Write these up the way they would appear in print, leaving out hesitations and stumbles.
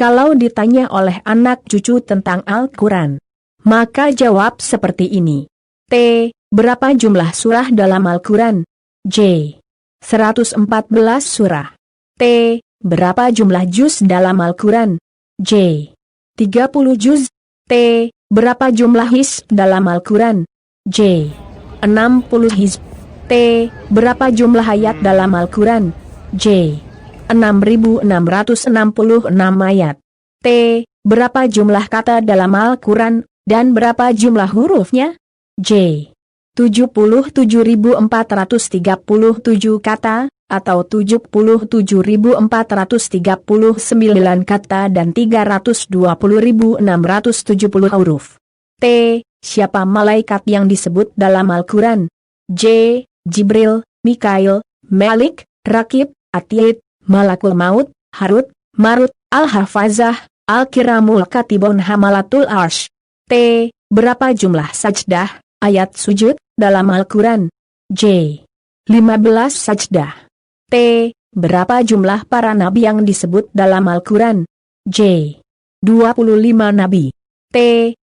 Jikalau ditanya oleh anak cucu tentang Al-Quran, maka jawab seperti ini. T. Berapa jumlah surah dalam Al-Quran? J. 114 surah. T. Berapa jumlah juz dalam Al-Quran? J. 30 juz. T. Berapa jumlah hizb dalam Al-Quran? J. 60 hizb. T. Berapa jumlah ayat dalam Al-Quran? J. 6.666 ayat. T. Berapa jumlah kata dalam Al-Quran, dan berapa jumlah hurufnya? J. 77.437 kata, atau 77.439 kata dan 320.670 huruf. T. Siapa malaikat yang disebut dalam Al-Quran? J. Jibril, Mikail, Malik, Rakib, Atid, Malakul Maut, Harut, Marut, Al-Hafazah, Al-Kiramul Katibun Hamalatul Arsh. T. Berapa jumlah sajdah, ayat sujud, dalam Al-Quran? J. 15 sajdah. T. Berapa jumlah para nabi yang disebut dalam Al-Quran? J. 25 nabi. T.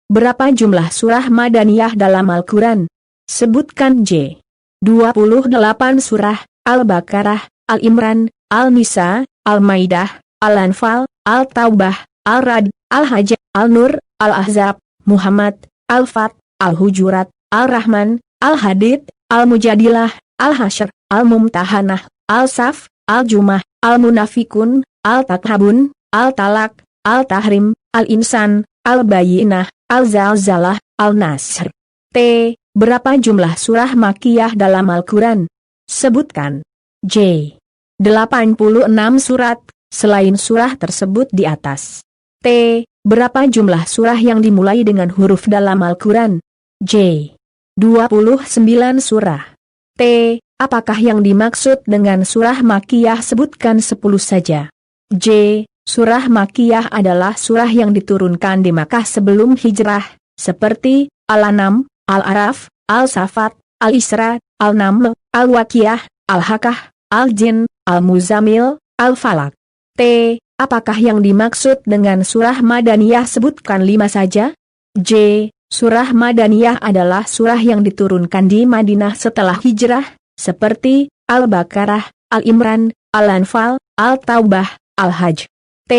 Berapa jumlah surah Madaniyah dalam Al-Quran? Sebutkan. J. 28 surah, Al-Baqarah, Al-Imran, Al-Nisa, Al-Maidah, Al-Anfal, Al-Taubah, Al-Ra'd, Al-Hajj, Al-Nur, Al-Ahzab, Muhammad, Al-Fat, Al-Hujurat, Al-Rahman, Al-Hadid, Al-Mujadilah, Al-Hasyr, Al-Mumtahanah, Al-Saf, Al-Jumah, Al-Munafikun, Al-Takhabun, Al-Talak, Al-Tahrim, Al-Insan, Al-Bayyinah, Al-Zalzalah, Al-Nasr. T. Berapa jumlah surah Makkiyah dalam Al-Quran? Sebutkan. J. 86 surat, selain surah tersebut di atas. T. Berapa jumlah surah yang dimulai dengan huruf dalam Al-Quran? J. 29 surah. T. Apakah yang dimaksud dengan surah Makkiyah? Sebutkan 10 saja. J. Surah Makkiyah adalah surah yang diturunkan di Makkah sebelum hijrah, seperti Al-An'am, Al-Araf, Al-Safat, Al-Isra, Al-Naml, Al-Waqiah, Al-Haqqah, Al-Jin, Al-Muzammil, Al-Falaq. T. Apakah yang dimaksud dengan surah Madaniyah? Sebutkan 5 saja. J. Surah Madaniyah adalah surah yang diturunkan di Madinah setelah hijrah, seperti Al-Baqarah, Al-Imran, Al-Anfal, Al-Taubah, Al-Hajj. T.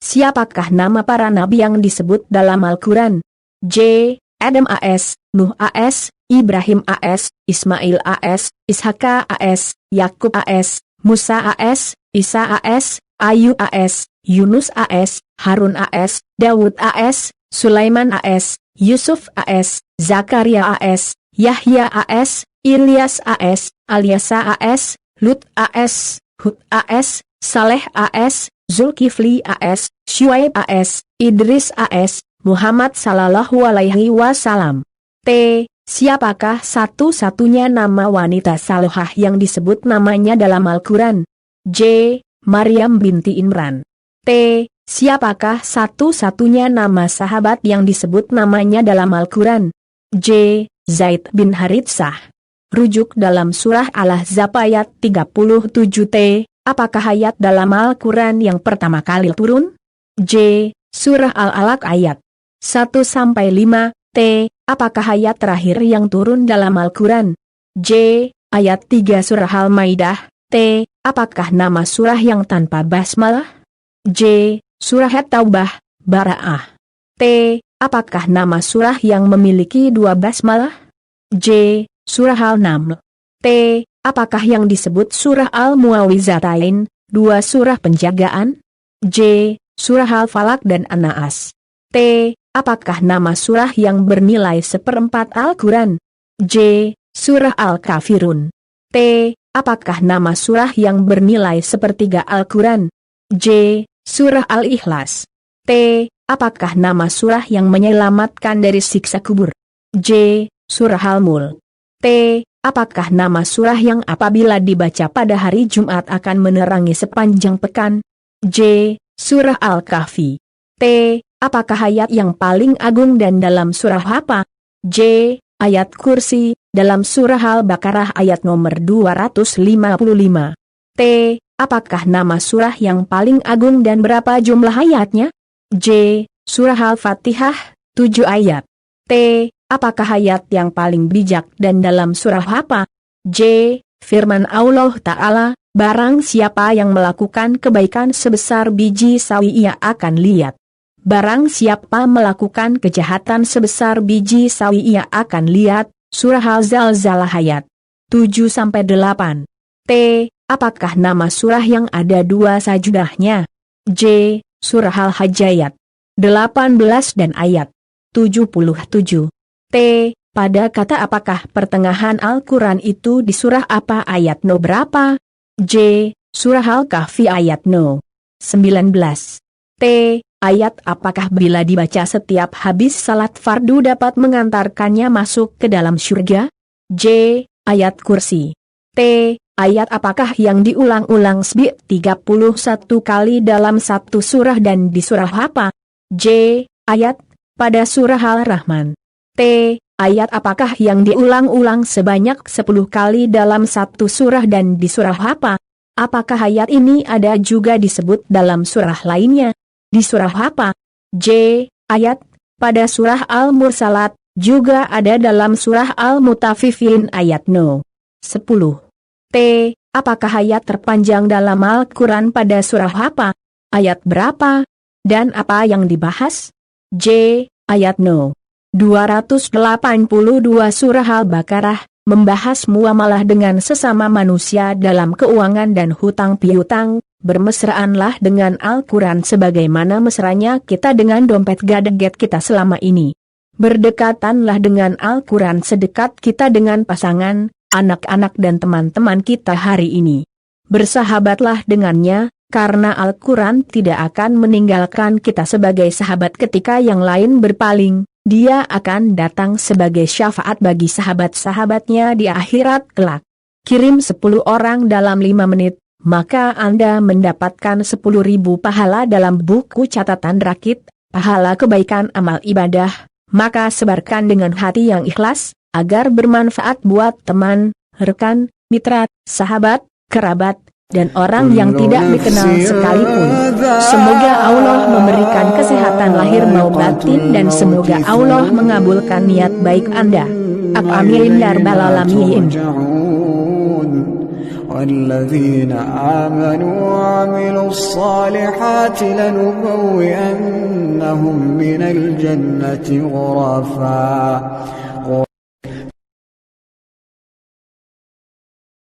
Siapakah nama para nabi yang disebut dalam Al-Quran? J. Adam a.s., Nuh a.s., Ibrahim a.s., Ismail a.s., Ishaka a.s., Yakub a.s., Musa a.s., Isa a.s., Ayub a.s., Yunus a.s., Harun a.s., Dawud a.s., Sulaiman a.s., Yusuf a.s., Zakaria a.s., Yahya a.s., Ilyas a.s., Alyasa a.s., Lut a.s., Hud a.s., Saleh a.s., Zulkifli a.s., Syuaib a.s., Idris a.s., Muhammad sallallahu alaihi wasallam. T. Siapakah satu-satunya nama wanita salihah yang disebut namanya dalam Al-Quran? J. Maryam binti Imran. T. Siapakah satu-satunya nama sahabat yang disebut namanya dalam Al-Quran? J. Zaid bin Haritsah. Rujuk dalam surah Al-Ahzab ayat 37. T. Apakah ayat dalam Al-Quran yang pertama kali turun? J. Surah Al-Alaq ayat 1-5. T. Apakah ayat terakhir yang turun dalam Al-Quran? J. Ayat 3 surah Al-Maidah. T. Apakah nama surah yang tanpa basmalah? J. Surah At-Taubah, Bara'ah. T. Apakah nama surah yang memiliki 2 basmalah? J. Surah Al-Naml. T. Apakah yang disebut surah Al-Muawwizatain, 2 surah penjagaan? J. Surah Al-Falaq dan An-Naas. T. Apakah nama surah yang bernilai 1/4 Al-Quran? J. Surah Al-Kafirun. T. Apakah nama surah yang bernilai 1/3 Al-Quran? J. Surah Al-Ikhlas. T. Apakah nama surah yang menyelamatkan dari siksa kubur? J. Surah Al-Mulk. T. Apakah nama surah yang apabila dibaca pada hari Jumat akan menerangi sepanjang pekan? J. Surah Al-Kahfi. T. Apakah ayat yang paling agung dan dalam surah apa? J. Ayat Kursi, dalam surah Al-Baqarah ayat nomor 255. T. Apakah nama surah yang paling agung dan berapa jumlah ayatnya? J. Surah Al-Fatihah, 7 ayat. T. Apakah ayat yang paling bijak dan dalam surah apa? J. Firman Allah Ta'ala, barang siapa yang melakukan kebaikan sebesar biji sawi ia akan lihat. Barang siapa melakukan kejahatan sebesar biji sawi ia akan lihat. Surah Al-Zalzalah ayat 7-8. T. Apakah nama surah yang ada 2 sajudahnya? J. Surah Al-Hajj ayat 18 dan ayat 77. T. Pada kata apakah pertengahan Al-Quran itu di surah apa ayat no berapa? J. Surah Al-Kahfi ayat no 19. T. Ayat apakah bila dibaca setiap habis salat fardu dapat mengantarkannya masuk ke dalam surga? J. Ayat kursi. T. Ayat apakah yang diulang-ulang 31 kali dalam satu surah dan di surah apa? J. Ayat pada surah Al-Rahman. T. Ayat apakah yang diulang-ulang sebanyak 10 kali dalam satu surah dan di surah apa? Apakah ayat ini ada juga disebut dalam surah lainnya? Di surah apa? J. Ayat pada surah Al-Mursalat, juga ada dalam surah Al-Mutaffifin ayat no 10. T. Apakah ayat terpanjang dalam Al-Quran pada surah apa? Ayat berapa? Dan apa yang dibahas? J. Ayat no 282 surah Al-Baqarah, membahas muamalah dengan sesama manusia dalam keuangan dan hutang piutang. Bermesraanlah dengan Al-Quran sebagaimana mesranya kita dengan dompet gadget kita selama ini. Berdekatanlah dengan Al-Quran sedekat kita dengan pasangan, anak-anak dan teman-teman kita hari ini. Bersahabatlah dengannya, karena Al-Quran tidak akan meninggalkan kita sebagai sahabat ketika yang lain berpaling. Dia akan datang sebagai syafaat bagi sahabat-sahabatnya di akhirat kelak. Kirim 10 orang dalam 5 menit, maka Anda mendapatkan 10.000 pahala dalam buku catatan rakit, pahala kebaikan amal ibadah. Maka sebarkan dengan hati yang ikhlas, agar bermanfaat buat teman, rekan, mitra, sahabat, kerabat, dan orang yang tidak dikenal sekalipun. Semoga Allah memberikan kesehatan lahir maupun batin dan semoga Allah mengabulkan niat baik Anda. Amin ya rabbal alamin. والذين آمنوا وعملوا الصالحات لنبوئنهم من الجنة غرفا